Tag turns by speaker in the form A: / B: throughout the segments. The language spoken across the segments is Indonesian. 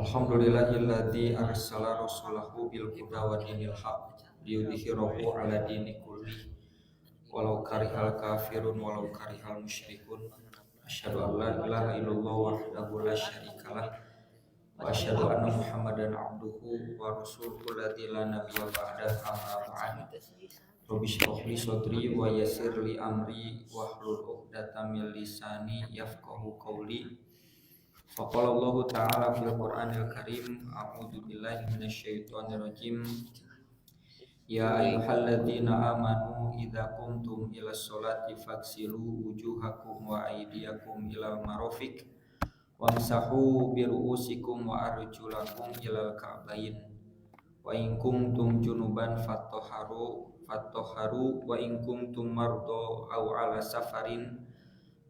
A: Alhamdulillahilladzi arsala rasulahu bil huda wa dinil haq liyudhhirahu ala dini kulli walau karihal kafirun walau karihal musyrikun. Asyhadu an la ilaha illallah wahdahu la syarikalah wa asyhadu anna Muhammadan abduhu wa rasuluhu alladzi la nabiyya ba'dahu amma ba'd. Rabbi shrah li sadri wa yassir li amri wahlul 'uqdatam min lisani yafqahu qawli. Faqala Allah Ta'ala fil Qur'anil Karim, a'udzu billahi minasyaitonir rajim. Ya ayyuhalladzina amanu idza qumtum ilas sholati faghsilu wujuhakum wa aydiyakum ilal marafiq wamsahu bi ru'usikum wa arjulakum ilal ka'bayn wa in kuntum junuban fatahharu wa in kuntum mardo aw ala safarin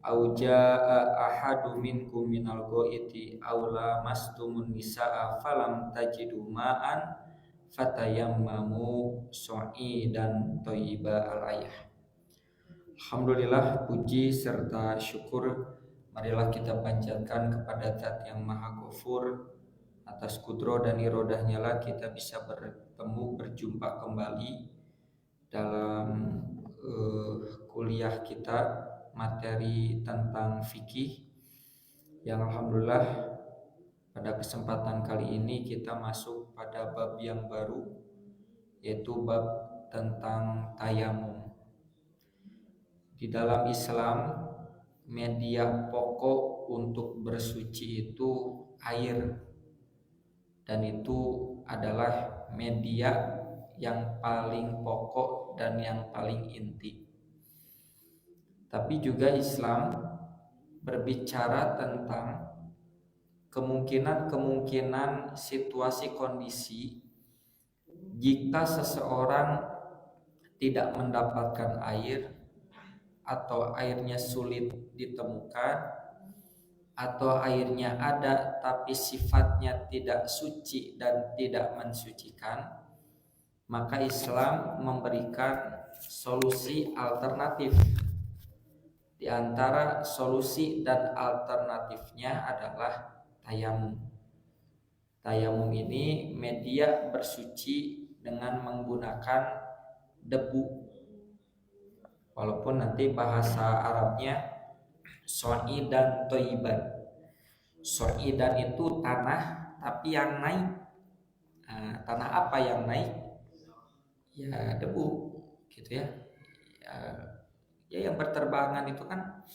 A: aw jaa ahadu minkum minal ghaiti aw lamastumun nisaa falam tajidu ma'an fatayammamu sha'idan thayyiba al-ayah. Alhamdulillah, puji serta syukur marilah kita panjatkan kepada Zat yang Maha Ghafur. Atas kudro dan irodahnya lah kita bisa berjumpa kembali dalam kuliah kita, materi tentang fikih yang alhamdulillah pada kesempatan kali ini kita masuk pada bab yang baru, yaitu bab tentang tayamum. Di dalam Islam, media pokok untuk bersuci itu air, dan itu adalah media yang paling pokok dan yang paling inti. Tapi juga Islam berbicara tentang kemungkinan situasi kondisi jika seseorang tidak mendapatkan air, atau airnya sulit ditemukan, atau airnya ada tapi sifatnya tidak suci dan tidak mensucikan, maka Islam memberikan solusi alternatif. Di antara solusi dan alternatifnya adalah tayamum. Tayamum ini media bersuci dengan menggunakan debu. Walaupun nanti bahasa Arabnya sha'idan thayyiban. Sha'idan itu tanah tapi yang naik. Tanah apa yang naik? Ya debu, gitu ya. Ya yang berterbangan itu kan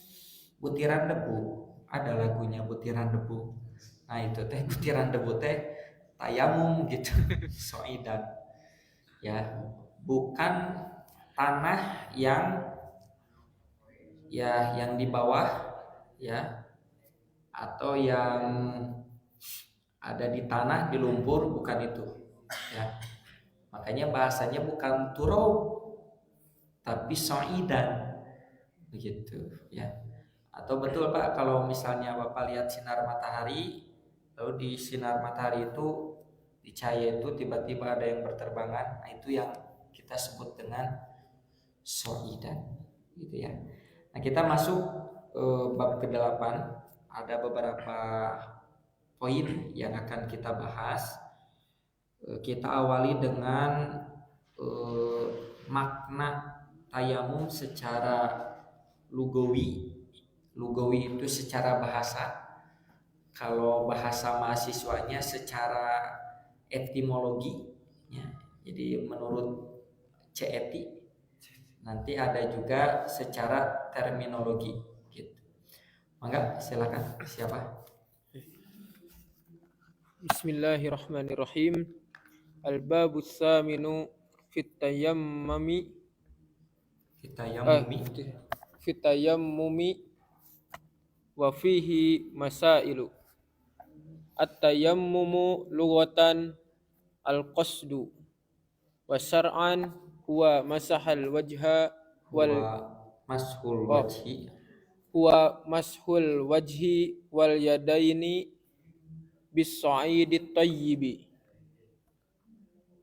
A: butiran debu. Ada lagunya butiran debu. Nah itu teh butiran debu teh tayamum gitu. Sha'idan. Ya, bukan tanah yang di bawah ya, atau yang ada di tanah, di lumpur, bukan itu ya. Makanya bahasanya bukan turab tapi sha'idan begitu ya. Atau betul Pak, kalau misalnya Bapak lihat sinar matahari, lalu di sinar matahari itu, di cahaya itu tiba-tiba ada yang berterbangan, nah itu yang kita sebut dengan sha'idan gitu ya. Nah kita masuk bab ke-8, ada beberapa poin yang akan kita bahas. Kita awali dengan makna tayamum secara lugawi. Lugawi itu secara bahasa. Kalau bahasa mahasiswanya secara etimologi ya. Jadi menurut CETI. Nanti ada juga secara terminologi gitu. Mangga silakan, siapa?
B: Bismillahirrahmanirrahim. Al-babus tsaminu fit tayammumi wa fihi masailu. At-tayammumu lughatan al-qasdu wa syar'an huwa mashul wajhi wal yadaini bis-sa'idit thayyibi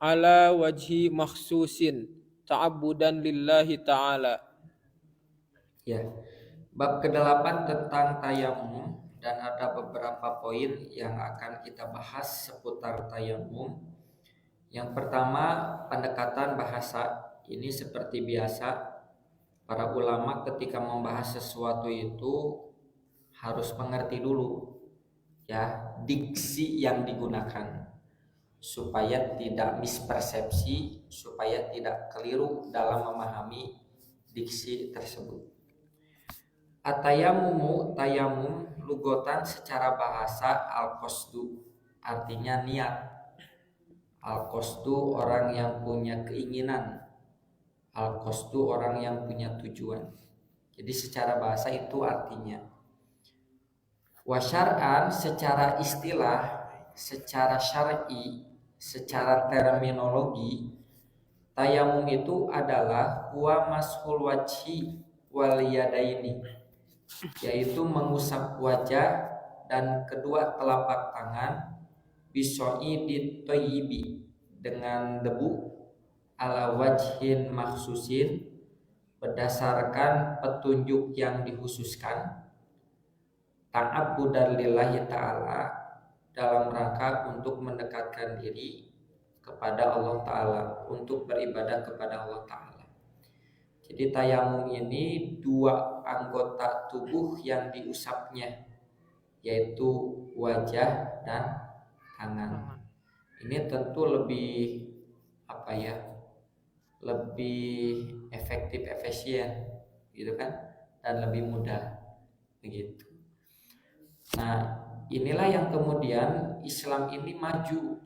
B: ala wajhi makhsusin ta'abbudan lillahi ta'ala.
A: Ya. Bab ke-8 tentang tayamum dan ada beberapa poin yang akan kita bahas seputar tayamum. Yang pertama, pendekatan bahasa. Ini seperti biasa, para ulama ketika membahas sesuatu itu harus mengerti dulu ya diksi yang digunakan supaya tidak mispersepsi, supaya tidak keliru dalam memahami diksi tersebut. Tayamum lugotan secara bahasa al-qasdu, artinya niat. Al-qasdu orang yang punya keinginan, al-qasdu orang yang punya tujuan. Jadi secara bahasa itu artinya. Wa syar'an secara istilah, secara syar'i, secara terminologi, tayamum itu adalah huwa mashul wajhi wal yadaini, yaitu mengusap wajah dan kedua telapak tangan biso'idit thayyibi, dengan debu ala wajhin maksusin, berdasarkan petunjuk yang dikhususkan, ta'abbudan lillahi ta'ala, dalam rangka untuk mendekatkan diri kepada Allah Ta'ala, untuk beribadah kepada Allah Ta'ala. Jadi tayamum ini dua anggota tubuh yang diusapnya, yaitu wajah dan tangan. Ini tentu lebih lebih efektif, efisien gitu kan, dan lebih mudah begitu. Nah, inilah yang kemudian Islam ini maju.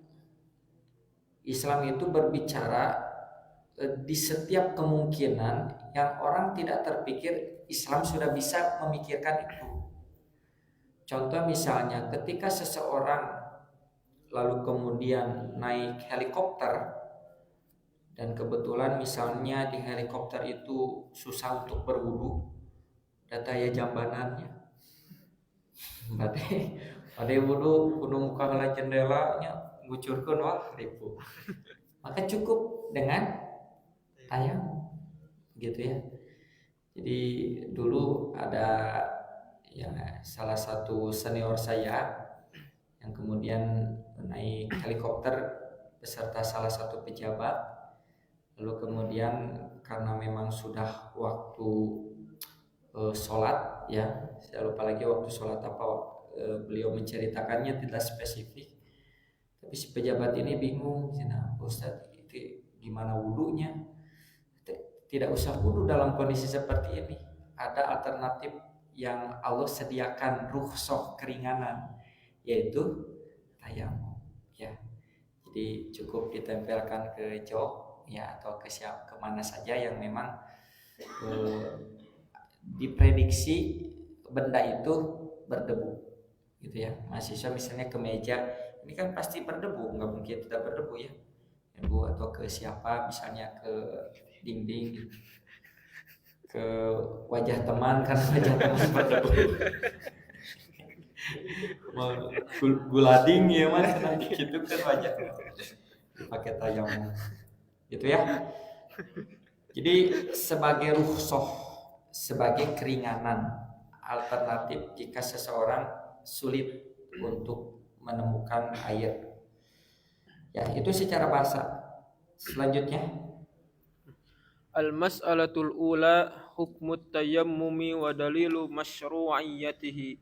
A: Islam itu berbicara di setiap kemungkinan yang orang tidak terpikir, Islam sudah bisa memikirkan itu. Contoh misalnya ketika seseorang lalu kemudian naik helikopter, dan kebetulan misalnya di helikopter itu susah untuk berwudu, data ya jambanannya pada wudu kudu muka heula jendelanya ngucurkeun wah ribu, maka cukup dengan tayamum gitu ya. Jadi dulu ada ya salah satu senior saya yang kemudian naik helikopter beserta salah satu pejabat, lalu kemudian karena memang sudah waktu sholat ya, saya lupa lagi waktu sholat apa, beliau menceritakannya tidak spesifik, tapi si pejabat ini bingung, nah Ustaz itu gimana wudunya? Tidak usah wudu dalam kondisi seperti ini, ada alternatif yang Allah sediakan, rukhsah, keringanan, yaitu tayamum ya. Jadi cukup ditempelkan ke jok ya, atau kemana saja yang memang diprediksi benda itu berdebu gitu ya. Mahasiswa misalnya ke meja, ini kan pasti berdebu, nggak mungkin tidak berdebu ya, debu, atau ke siapa misalnya ke dinding gitu, ke wajah teman karena wajah teman berdebu. Gulading ya mas, nanti gitu kan wajah pakai tayamum gitu ya. Jadi sebagai rukhsah, sebagai keringanan alternatif jika seseorang sulit untuk menemukan air ya, itu secara bahasa. Selanjutnya
B: Al-mas'alatul ula hukmut tayammumi wa dalilu masyru'iyyatihi.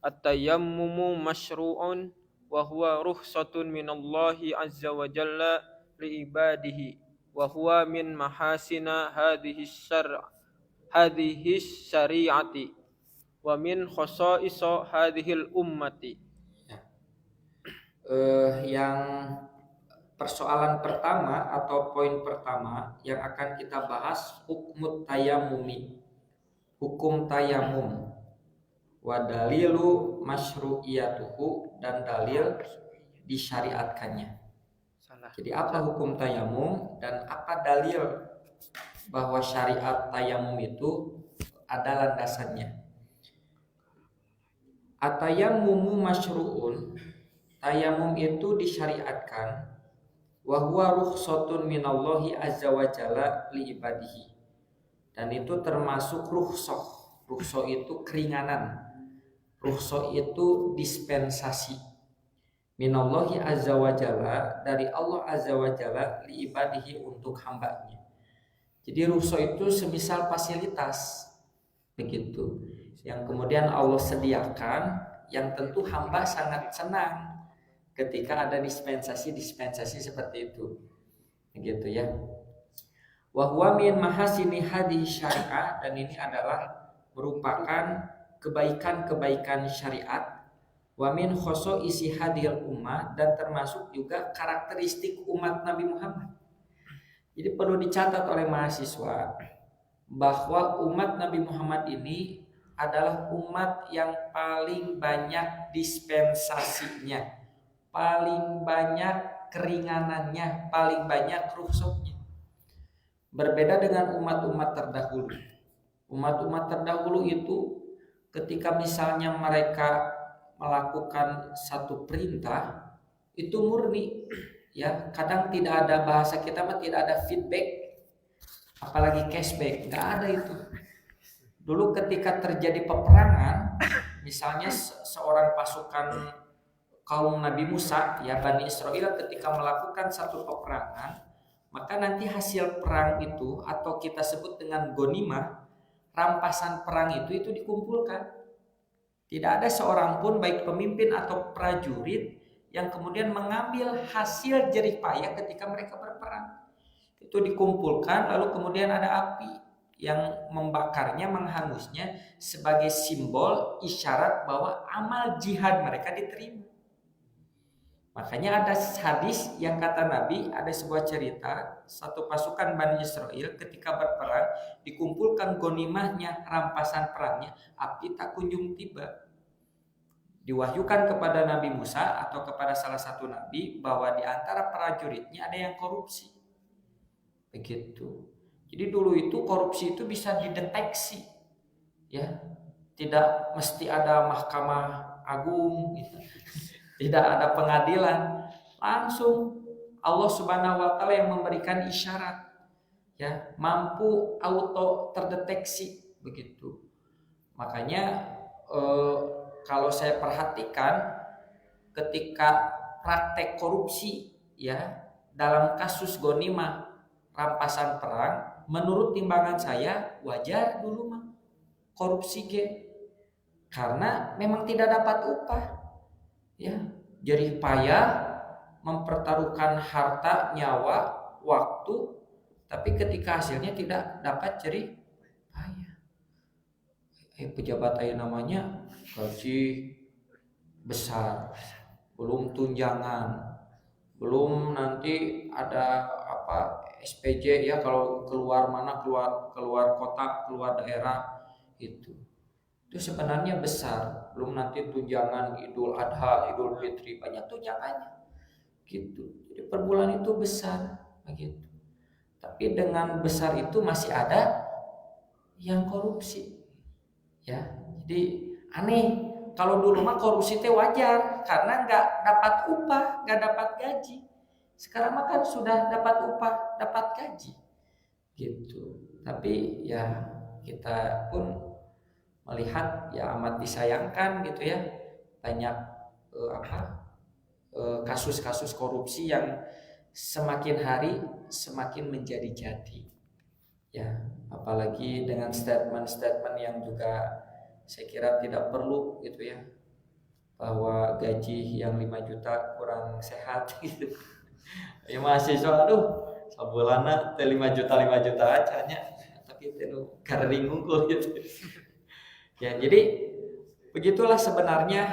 B: At-tayammumu masyru'un wa huwa rukhsatun minallahi azza wa jalla li ibadihi wa huwa min mahasina hadhihi syari'ati wa min khasa'isa hadhil ummati.
A: Yang persoalan pertama atau poin pertama yang akan kita bahas, hukmut tayamumi, hukum tayamum, wa dalilu masyru'iyatuhu, dan dalil disyariatkannya. Jadi apa hukum tayamum dan apa dalil bahwa syariat tayamum itu ada landasannya. At-tayammumu masyru'un, tayamum itu disyariatkan, wa huwa rukhsatun minallahi azza wa jalla li ibadihi, dan itu termasuk rukhsah. Rukhsah itu keringanan
C: Rukhsah itu dispensasi. Minallahi azza wa jalla, dari Allah azza wa jalla, li ibadihi, untuk hambanya. Jadi rukhsah itu semisal fasilitas begitu, yang kemudian Allah sediakan, yang tentu hamba sangat senang ketika ada dispensasi seperti itu, begitu ya. Wa huwa min mahasini hadhihi syariah, dan ini adalah merupakan kebaikan-kebaikan syariat. Wa min khosoisi hadhil ummah, dan termasuk juga karakteristik umat Nabi Muhammad. Jadi perlu dicatat oleh mahasiswa bahwa umat Nabi Muhammad ini adalah umat yang paling banyak dispensasinya, paling banyak keringanannya, paling banyak rukhsahnya. Berbeda dengan umat-umat terdahulu. Umat-umat terdahulu itu ketika misalnya mereka melakukan satu perintah itu murni, ya, kadang tidak ada, bahasa kita mah tidak ada feedback, apalagi cashback, nggak ada itu. Dulu ketika terjadi peperangan, misalnya seorang pasukan kaum Nabi Musa, ya, Bani Israel, ketika melakukan satu peperangan, maka nanti hasil perang itu, atau kita sebut dengan gonimah, rampasan perang itu dikumpulkan. Tidak ada seorang pun, baik pemimpin atau prajurit, yang kemudian mengambil hasil jerih payah ketika mereka berperang. Itu dikumpulkan, lalu kemudian ada api yang membakarnya, menghangusnya, sebagai simbol isyarat bahwa amal jihad mereka diterima. Makanya ada hadis yang kata Nabi, ada sebuah cerita, satu pasukan Bani Israel ketika berperang, dikumpulkan gonimahnya, rampasan perangnya, api tak kunjung tiba. Diwahyukan kepada Nabi Musa atau kepada salah satu nabi bahwa di antara prajuritnya ada yang korupsi. Begitu. Jadi dulu itu korupsi itu bisa dideteksi, ya, tidak mesti ada mahkamah agung, gitu. Tidak ada pengadilan, langsung Allah Subhanahu wa taala yang memberikan isyarat, ya, mampu auto terdeteksi begitu. Makanya kalau saya perhatikan ketika praktek korupsi, ya, dalam kasus gonimah rampasan perang, menurut timbangan saya wajar dulu mah korupsi karena memang tidak dapat upah, ya, jerih payah, mempertaruhkan harta, nyawa, waktu, tapi ketika hasilnya tidak dapat jerih payah. Pejabat aja namanya gaji besar, belum tunjangan, belum nanti ada SPJ, ya, kalau keluar kota, keluar daerah itu sebenarnya besar, belum nanti tunjangan Idul Adha, Idul Fitri, banyak tunjangannya gitu. Jadi per bulan itu besar begitu. Tapi dengan besar itu masih ada yang korupsi, ya. Jadi aneh, kalau dulu mah korupsi teh wajar karena nggak dapat upah, nggak dapat gaji. Sekarang mah kan sudah dapat upah, dapat gaji gitu. Tapi ya kita pun melihat, ya, amat disayangkan gitu, ya, banyak kasus-kasus korupsi yang semakin hari semakin menjadi-jadi, ya, apalagi dengan statement-statement yang juga saya kira tidak perlu gitu, ya, bahwa gaji yang 5 juta kurang sehat gitu. Ya mahasiswa, aduh, sabulana teh 5 juta aja nya, tapi itu garing unggul gitu. Ya, jadi begitulah sebenarnya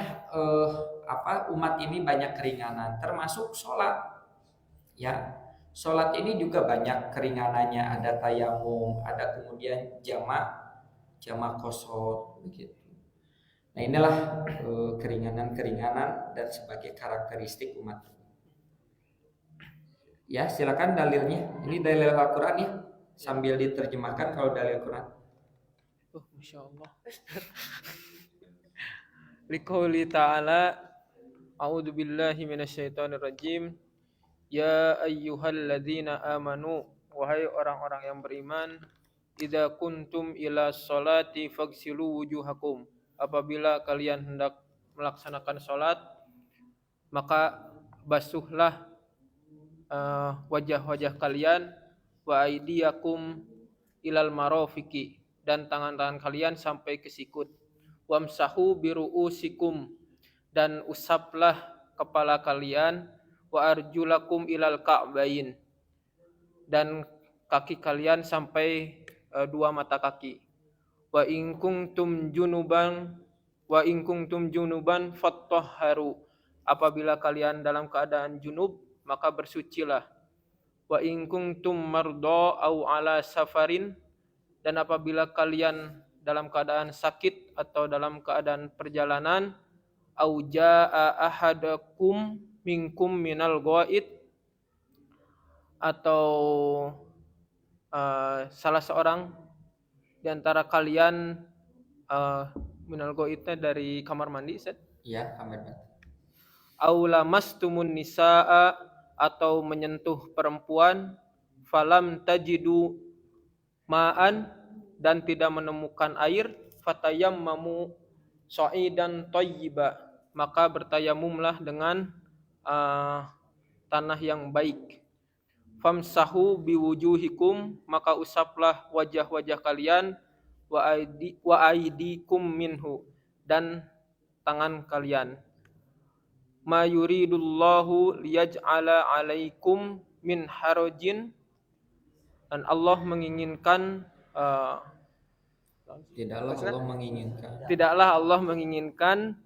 C: umat ini banyak keringanan, termasuk sholat. Ya, sholat ini juga banyak keringanannya, ada tayamum, ada kemudian jamak qashar begitu. Nah, inilah keringanan-keringanan dan sebagai karakteristik umat. Ya, silakan dalilnya. Ini dalil Al-Qur'an, ya, sambil diterjemahkan kalau dalil Al-Qur'an.
B: Masya Allah. Liqauli ta'ala, a'udzu billahi minasyaitonir rajim. Ya ayyuhalladzina amanu, wahai orang-orang yang beriman, idza kuntum ila sholati faghsilu wujuhakum, apabila kalian hendak melaksanakan sholat, maka basuhlah wajah-wajah kalian, wa aidiyakum ilal marafiqi, dan tangan-tangan kalian sampai ke sikut, wamsahu biruusikum, dan usaplah kepala kalian, wa arjulakum ilal ka'bain, dan kaki kalian sampai dua mata kaki. Wa in kuntum junuban fattahharu, apabila kalian dalam keadaan junub maka bersucilah. Wa in kuntum marda au ala safarin, dan apabila kalian dalam keadaan sakit atau dalam keadaan perjalanan, au jaa ahadakum minkum minal ghaid, atau salah seorang di antara kalian minal ghaidnya dari kamar mandi, Ustaz.
C: Ya, kamar mandi.
B: Au lamastumun nisaa, atau menyentuh perempuan, falam tajidu ma'an, dan tidak menemukan air, fatayammamu sha'idan thayyiba, maka bertayamumlah dengan tanah yang baik. Famsahu biwujuhikum, maka usaplah wajah-wajah kalian, wa aidikum minhu, dan tangan kalian. Ma yuridullahu liyaj'ala 'alaikum min harajin, dan Allah menginginkan tidaklah Allah menginginkan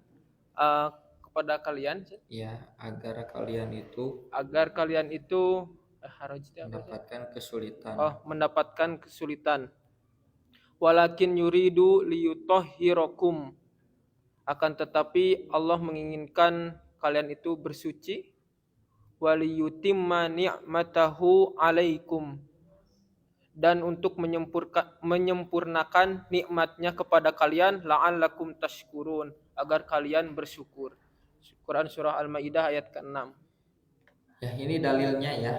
B: kepada kalian,
C: ya, agar kalian
B: itu mendapatkan kesulitan. Walakin yuridu liyutahhirakum, akan tetapi Allah menginginkan kalian itu bersuci. Waliyutimma ni'matahu 'alaikum, dan untuk menyempurnakan nikmatnya kepada kalian, la'allakum tashkurun, agar kalian bersyukur. Quran surah Al-Maidah ayat ke-6.
C: Ya, ini dalilnya ya.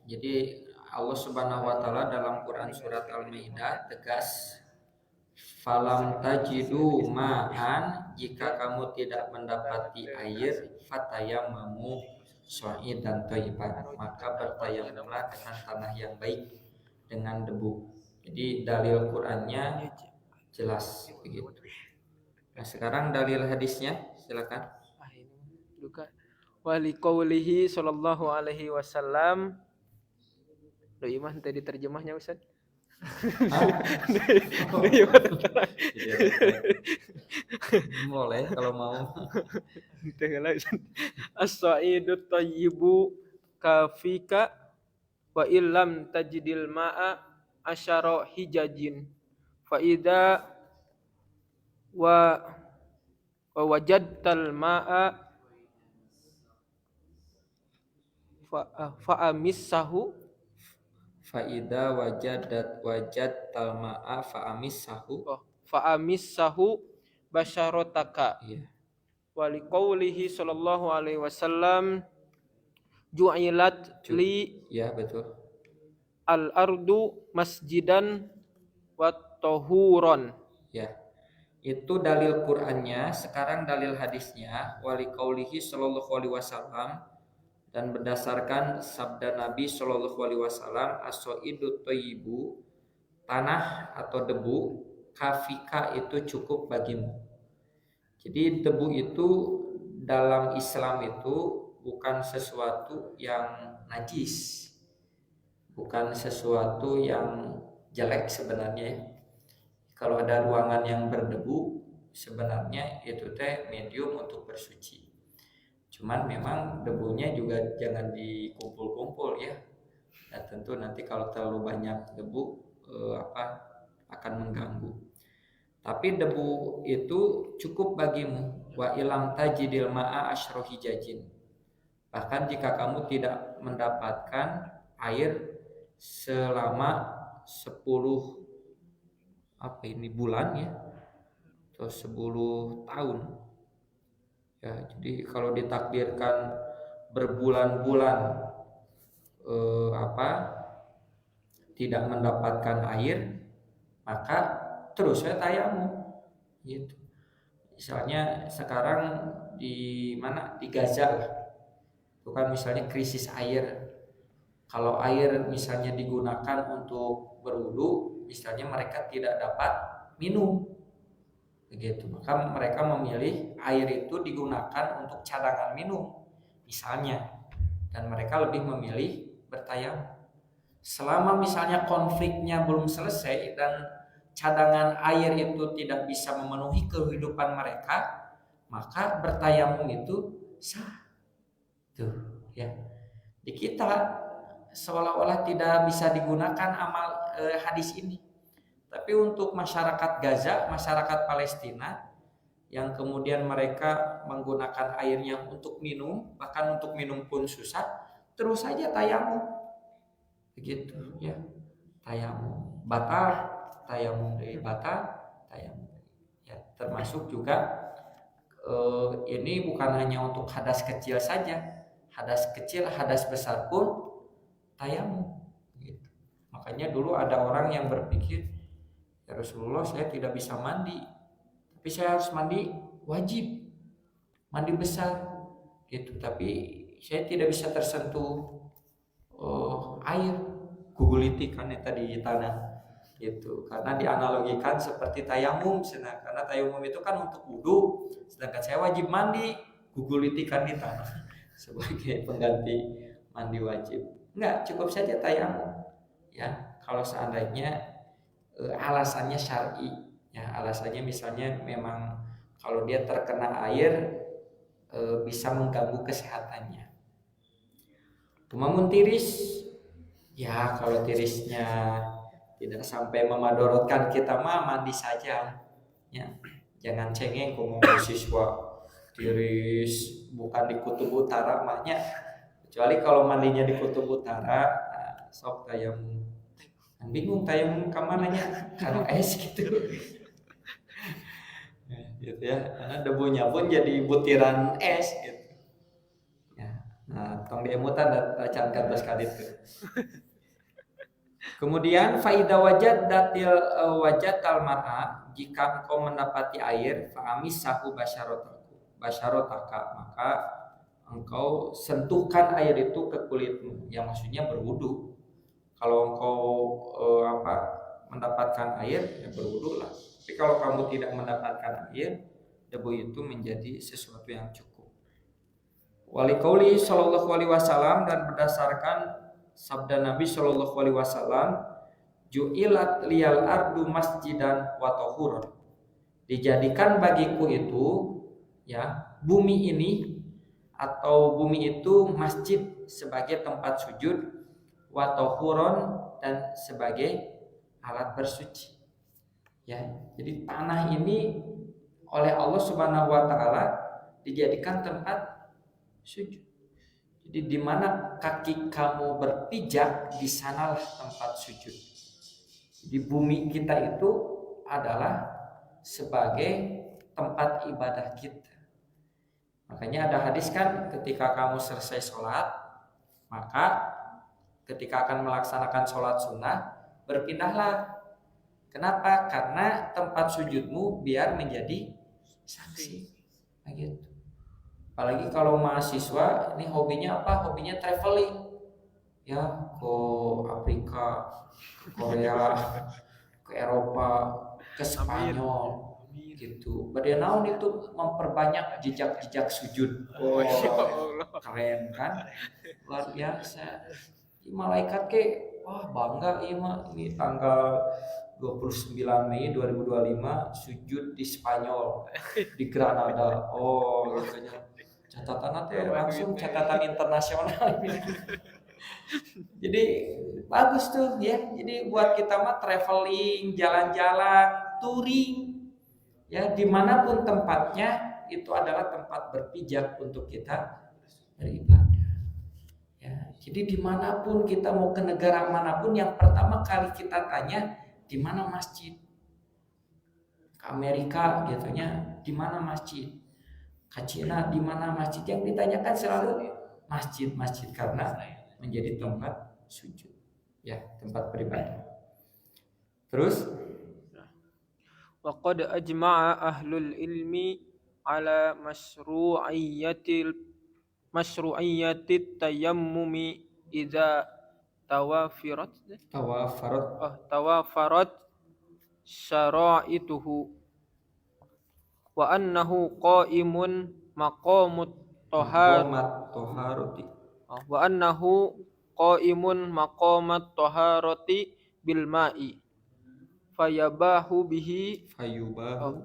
C: Jadi Allah Subhanahu wa taala dalam Quran surat Al-Maidah tegas, falam tajidu ma'an, jika kamu tidak mendapati air, fatayammamu sha'idan thayyiban, maka bertayamumlah dengan tanah yang baik, dengan debu. Jadi dalil Qur'annya jelas begitu. Nah, sekarang dalil hadisnya, silakan.
B: Wa liqaulihi sallallahu alaihi wasallam, iman tadi terjemahnya Ustaz.
C: Boleh kalau mau.
B: As-sa'idu thayyibu kafika wa illam tajidil ma'a asyara hijajin, fa idza wa wajadtal ma'a fa amissahu,
C: Faida wajadtal ma'a fa
B: amissahu basyarataka. Wa liqaulihi sallallahu alaihi wasallam, ju'ilat li,
C: ya betul,
B: al-ardu masjidan wa tahuron.
C: Ya, itu dalil Qur'annya. Sekarang dalil hadisnya, wa liqaulihi sallallahu alaihi wasallam, dan berdasarkan sabda Nabi Shallallahu Alaihi Wasallam, as-sa'idu thayyibu, tanah atau debu, kafika itu cukup bagimu. Jadi debu itu dalam Islam itu bukan sesuatu yang najis, bukan sesuatu yang jelek sebenarnya. Kalau ada ruangan yang berdebu, sebenarnya itu teh medium untuk bersuci. Cuman memang debunya juga jangan dikumpul-kumpul ya. Dan tentu nanti kalau terlalu banyak debu akan mengganggu. Tapi debu itu cukup bagimu. Wa ilam tajidil ma'a asyra hijajin. Bahkan jika kamu tidak mendapatkan air selama 10 bulan ya, atau 10 tahun. Ya, jadi kalau ditakdirkan berbulan-bulan tidak mendapatkan air, maka terus saya tayamum gitu. Misalnya sekarang di mana, di Gaza lah, itu kan misalnya krisis air. Kalau air misalnya digunakan untuk berwudu, misalnya mereka tidak dapat minum, begitu. Maka mereka memilih air itu digunakan untuk cadangan minum, misalnya, dan mereka lebih memilih bertayamum. Selama misalnya konfliknya belum selesai dan cadangan air itu tidak bisa memenuhi kehidupan mereka, maka bertayamum itu sah. Tuh, ya. Di kita seolah-olah tidak bisa digunakan amal hadis ini. Tapi untuk masyarakat Gaza, masyarakat Palestina yang kemudian mereka menggunakan airnya untuk minum, bahkan untuk minum pun susah, terus saja tayamum. Begitu ya. Tayamum batal, tayamum dari batal, tayamum. Ya, termasuk juga ini bukan hanya untuk hadas kecil saja. Hadas kecil, hadas besar pun tayamum gitu. Makanya dulu ada orang yang berpikir, ya Rasulullah, saya tidak bisa mandi, tapi saya harus mandi wajib, mandi besar gitu. Tapi saya tidak bisa tersentuh air, guguliti kan ya tadi tanah gitu. Karena dianalogikan seperti tayamum, karena tayamum itu kan untuk wudu, sedangkan saya wajib mandi, guguliti kan di tanah sebagai pengganti mandi wajib. Enggak, cukup saja tayamum. Ya, kalau seandainya alasannya syar'i, ya alasannya misalnya memang kalau dia terkena air bisa mengganggu kesehatannya. Tumamun tiris, ya kalau tirisnya tidak sampai memadorotkan kita mah mandi saja. Ya, jangan cengeng ngomong siswa tiris bukan di kutub utara mahnya, kecuali kalau mandinya di kutub utara, sok tayamum. Bingung tayamum kamananya karena es gitu. Gitu ya, karena debunya pun jadi butiran es gitu. Ya, nah tong diemutan dan cankan sekali itu. Kemudian faida wajad datil wajad talmar'a, jika engkau mendapati air fa'amis sahu basyarotaka, maka engkau sentuhkan air itu ke kulitmu, yang maksudnya berwudu. Kalau engkau mendapatkan air, ya berwudu lah. Tapi kalau kamu tidak mendapatkan air, debu itu menjadi sesuatu yang cukup. Walikauli sallallahu alaihi wasallam, dan berdasarkan sabda Nabi sallallahu alaihi wasallam, ju'ilat liyal ardu masjidan wa tahuran, dijadikan bagiku itu, ya, bumi ini atau bumi itu masjid sebagai tempat sujud, wa tahuran, dan sebagai alat bersuci. Ya, jadi tanah ini oleh Allah Subhanahu wa taala dijadikan tempat sujud. Jadi di mana kaki kamu berpijak, di sanalah tempat sujud. Di bumi kita itu adalah sebagai tempat ibadah kita. Makanya ada hadis kan, ketika kamu selesai sholat, maka ketika akan melaksanakan sholat sunnah, berpindahlah. Kenapa? Karena tempat sujudmu biar menjadi saksi. Nah, gitu. Apalagi kalau mahasiswa ini hobinya apa? Hobinya traveling, ya, ke Afrika, ke Korea, ke Eropa, ke Spanyol, gitu. Berdenaun itu memperbanyak jejak-jejak sujud. Oh, keren kan? Luar biasa. Malaikat ke, wah bangga ini tanggal 29 Mei 2025 sujud di Spanyol, di Granada. Oh, gitu. Catatan teh langsung catatan internasional. Jadi bagus tuh ya. Jadi buat kita mah traveling, jalan-jalan, touring, ya, dimanapun tempatnya itu adalah tempat berpijak untuk kita beribadah. Ya, jadi dimanapun kita mau ke negara manapun, yang pertama kali kita tanya di mana masjid. Ke Amerika gitunya, di mana masjid. Ke Cina, di mana masjid. Yang ditanyakan selalu masjid, karena menjadi tempat sujud, ya, tempat beribadah. Terus
B: wa qad ajma'a ahlul ilmi ala masyru'iyyatit tayammumi idza tawafirat
C: Tawafarat.
B: tawafarat syara'ituhu wa annahu qa'imun maqamut tahar
C: Maqamat taharati.
B: wa annahu qa'imun maqamat taharati bil ma'i fayabahu bihi
C: Fayubahu.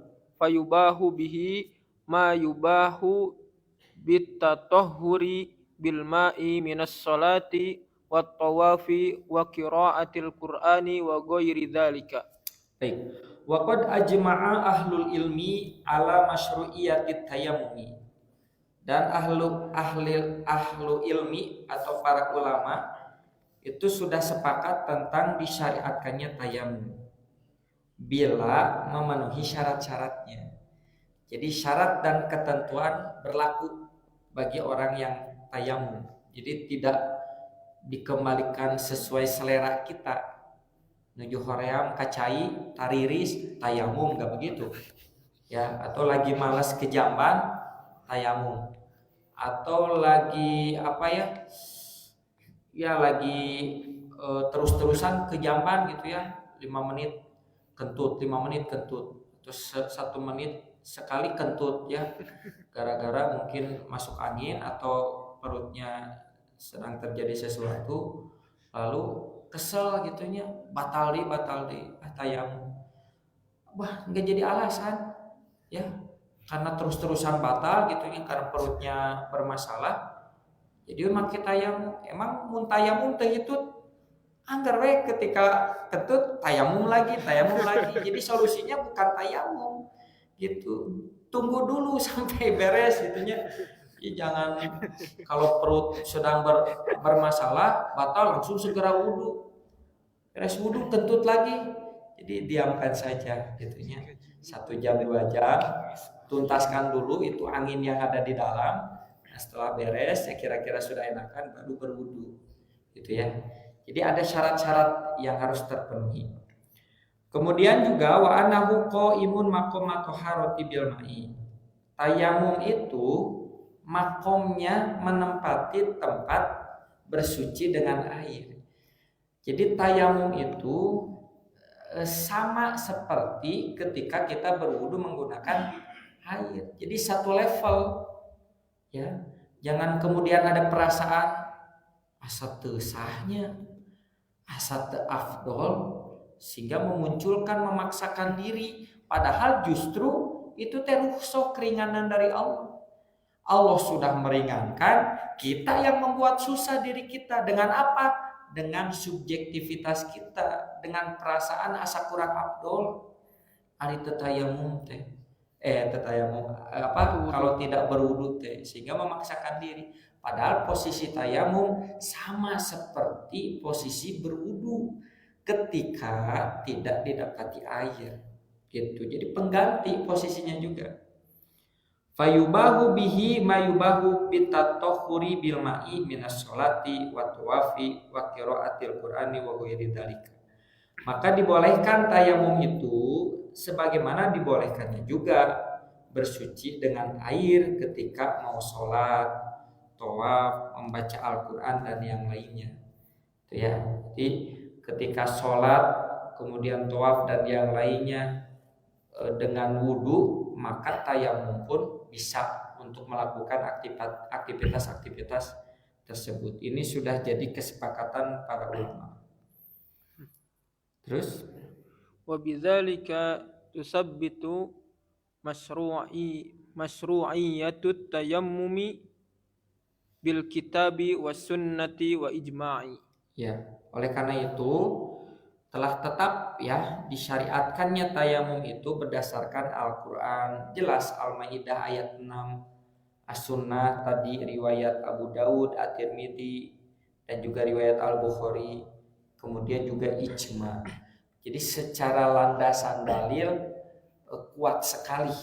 B: ma yubahu bitatahhuri bil ma'i minas salati wat tawafi wa qiraatil qur'ani wa ghairi dzalika.
C: Baik. Wa qad ajma'a ahlul ilmi ala masyru'iyatit tayammumi. Dan ahlu ilmi atau para ulama itu sudah sepakat tentang disyariatkannya tayamum bila memenuhi syarat-syaratnya. Jadi syarat dan ketentuan berlaku bagi orang yang tayamum. Jadi tidak dikembalikan sesuai selera kita. Nuju hoream kacai, tariris, tayamum, gak begitu. Ya, atau lagi malas ke jamban, tayamum. Atau lagi apa ya? Ya lagi terus-terusan ke jamban gitu ya. 5 menit kentut, 5 menit kentut. Terus 1 menit sekali kentut ya. Gara-gara mungkin masuk angin atau perutnya sedang terjadi sesuatu, lalu kesel gitunya, batal di tayamum. Wah, nggak jadi alasan ya, karena terus-terusan batal gitunya, karena perutnya bermasalah. Jadi make tayamum. Emang mun tayamum teh itu anggar we ketika ketut tayamum lagi. Jadi solusinya bukan tayamum gitu. Tunggu dulu sampai beres gitunya. Ya, jangan kalau perut sedang bermasalah batal langsung segera wudhu. Beres wudhu kentut lagi. Jadi diamkan saja gitunya. 1 jam 2 jam tuntaskan dulu itu angin yang ada di dalam. Nah, setelah beres ya kira-kira sudah enakan baru berwudhu gitu ya. Jadi ada syarat-syarat yang harus terpenuhi. Kemudian juga wa anahu qaimun maqamat taharati bil ma'i. Tayamum itu makomnya menempati tempat bersuci dengan air. Jadi tayamum itu sama seperti ketika kita berwudu menggunakan air. Jadi satu level ya. Jangan kemudian ada perasaan asa teu sahnya, asa teu afdol sehingga memaksakan diri, padahal justru itu rukhsah keringanan dari Allah. Allah sudah meringankan, kita yang membuat susah diri kita. Dengan apa? Dengan subjektivitas kita, dengan perasaan asa kurang afdol. Ari tayamum teh. Tayamum apa? Kalau tidak berwudu teh, sehingga memaksakan diri. Padahal posisi tayamum sama seperti posisi berwudu ketika tidak didapati air. Gitu. Jadi pengganti posisinya juga. Fayubahu bihi mayubahu bitatahhuri bil ma'i minas sholati wa tawafi wa qiraatil qur'ani wa ghairi dzalika. Maka dibolehkan tayamum itu sebagaimana dibolehkannya juga bersuci dengan air ketika mau sholat, tawaf, membaca Al-Qur'an dan yang lainnya. Itu ya. Jadi ketika sholat, kemudian tawaf dan yang lainnya dengan wudu, maka tayamum pun bisa untuk melakukan aktivitas-aktivitas tersebut. Ini sudah jadi kesepakatan para ulama. Terus
B: Wa bidzalika tusabbitu masyru'iyyatut tayammumi bil kitabi was sunnati wa ijma'i.
C: ya, oleh karena itu telah tetap ya disyariatkannya tayamum itu berdasarkan Al-Qur'an. Jelas Al-Maidah ayat 6, As-Sunnah tadi riwayat Abu Daud, At-Tirmidzi dan juga riwayat Al-Bukhari, kemudian juga ijma. Jadi secara landasan dalil kuat sekali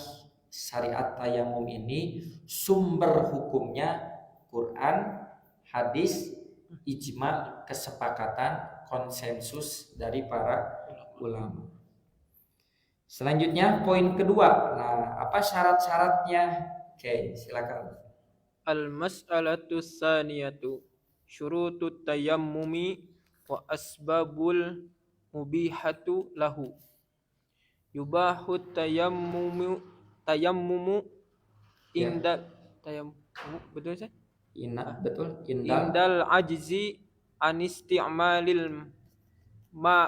C: syariat tayamum ini, sumber hukumnya Quran, hadis, ijma, kesepakatan, konsensus dari para ulama. Selanjutnya poin kedua. Nah, apa syarat-syaratnya? Oke, silakan.
B: Al-mas'alatu tsaniyatu syurutut tayammumi wa asbabul mubihatu lahu. Yubahu tayammumu
C: Ya.
B: indal tayammumu, betul sih?
C: Betul.
B: Indal ajzi an isti'malil ma'i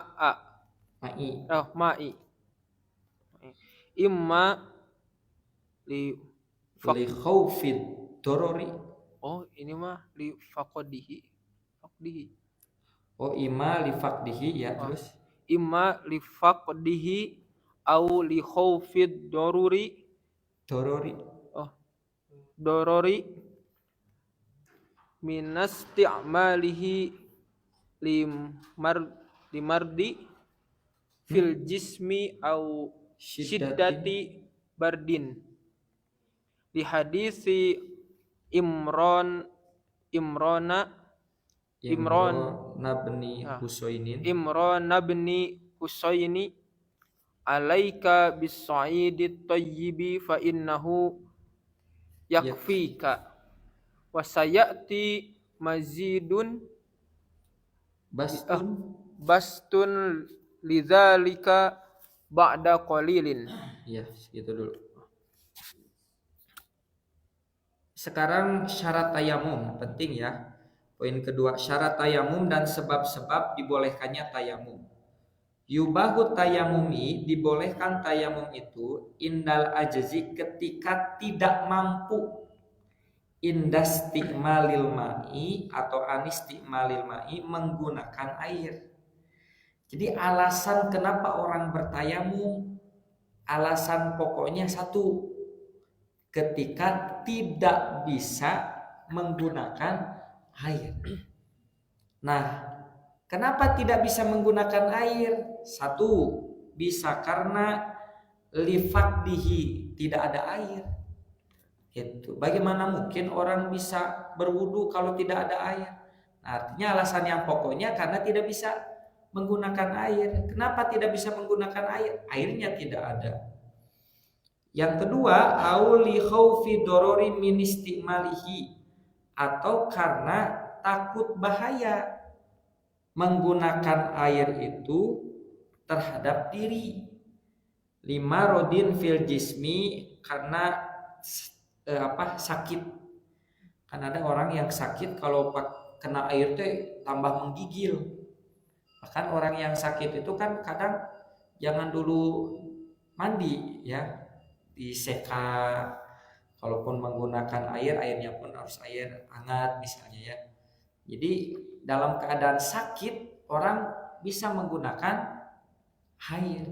B: imma li
C: Li khaufid dorori.
B: ini mah li faqdihi
C: Oh, ima li faqdihi ya, terus
B: imma li faqdihi au li khaufid dorori dorori minas ti'malihi limardi fil jismi au syiddati bardin di hadisi Imron
C: bin
B: Husaini alaika bis-sa'idit thayyibi fa innahu yakfika wa sayati mazidun bastun lidzalika ba'da qalilin.
C: Ya, segitu dulu. Sekarang syarat tayamum, penting ya. Poin kedua, syarat tayamum dan sebab-sebab dibolehkannya tayamum. Yubahu tayamumi, dibolehkan tayamum itu indal ajzi, ketika tidak mampu, indastikmalil ma'i atau anistikmalil ma'i, menggunakan air. Jadi alasan kenapa orang bertayamum, alasan pokoknya satu, ketika tidak bisa menggunakan air. Nah, kenapa tidak bisa menggunakan air? Satu, bisa karena lifaqdihi, tidak ada air. Itu. Bagaimana mungkin orang bisa berwudu kalau tidak ada air? Nah, artinya alasan yang pokoknya karena tidak bisa menggunakan air. Kenapa tidak bisa menggunakan air? Airnya tidak ada. Yang kedua, auli khaufi dorori min istimalihi, atau karena takut bahaya menggunakan air itu terhadap diri. Lima rodin fil jismi, karena sakit. Karena ada orang yang sakit kalau kena air teh tambah menggigil. Bahkan orang yang sakit itu kan kadang jangan dulu mandi ya, diseka. Kalaupun menggunakan air, airnya pun harus air hangat misalnya ya. Jadi dalam keadaan sakit orang bisa menggunakan air,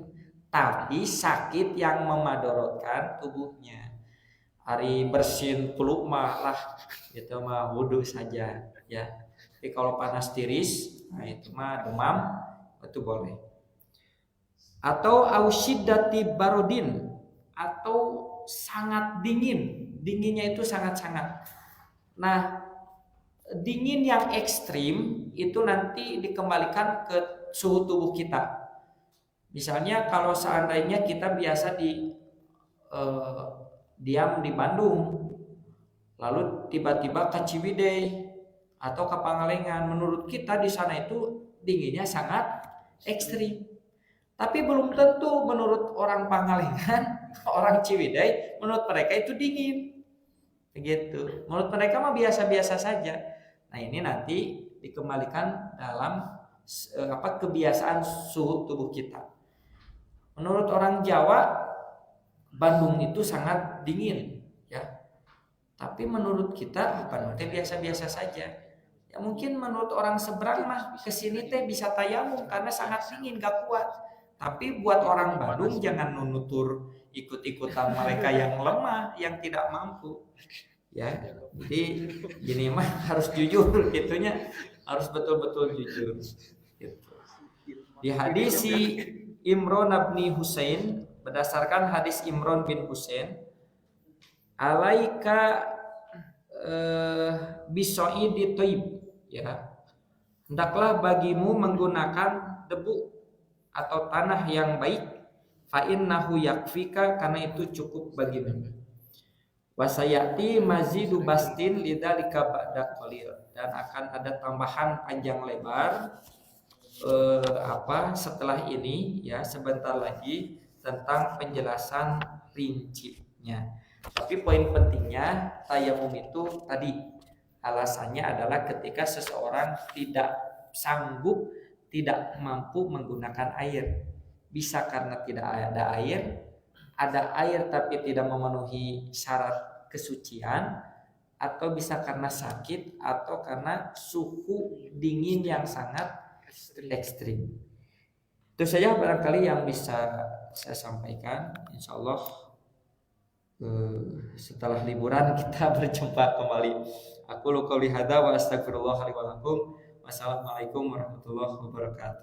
C: tapi sakit yang memadorotkan tubuhnya. Hari bersin peluk malah itu mah wudu saja ya. Tapi kalau panas tiris, nah itu mah demam, itu boleh. Atau ausyidati barodin, atau sangat dingin, dinginnya itu sangat-sangat. Nah, dingin yang ekstrim itu nanti dikembalikan ke suhu tubuh kita. Misalnya kalau seandainya kita biasa diam di Bandung, lalu tiba-tiba ke Ciwidey atau ke Pangalengan, menurut kita di sana itu dinginnya sangat ekstrim. Tapi belum tentu menurut orang Pangalengan, orang Ciwidey, menurut mereka itu dingin. Begitu. Menurut mereka mah biasa-biasa saja. Nah, ini nanti dikembalikan dalam kebiasaan suhu tubuh kita. Menurut orang Jawa, Bandung itu sangat dingin, ya. Tapi menurut kita biasa-biasa saja. Ya mungkin menurut orang seberang mah kesini teh bisa tayamum karena sangat dingin, gak kuat. Tapi buat orang Bandung jangan nutur ikut-ikutan mereka yang lemah, yang tidak mampu. Ya, jadi gini mah harus jujur gitunya, harus betul-betul jujur. Gitu. Di hadis si Imron bin Husain, berdasarkan hadis Imron bin Husain, alaika bisoidi toib, ya, hendaklah bagimu menggunakan debu atau tanah yang baik, fa innahu yakfika, karena itu cukup bagimu. Wasayati mazidu bastin lidzalika ba'da qalil, dan akan ada tambahan panjang lebar setelah ini ya, sebentar lagi, tentang penjelasan rincinya. Tapi poin pentingnya tayamum itu tadi alasannya adalah ketika seseorang tidak sanggup, tidak mampu menggunakan air. Bisa karena tidak ada air tapi tidak memenuhi syarat kesucian, atau bisa karena sakit, atau karena suhu dingin yang sangat ekstrim. Itu saja barangkali yang bisa saya sampaikan. Insya Allah setelah liburan kita berjumpa kembali. Aku qouli hadza wa astaghfirullah li wa lakum. Wassalamualaikum warahmatullahi wabarakatuh.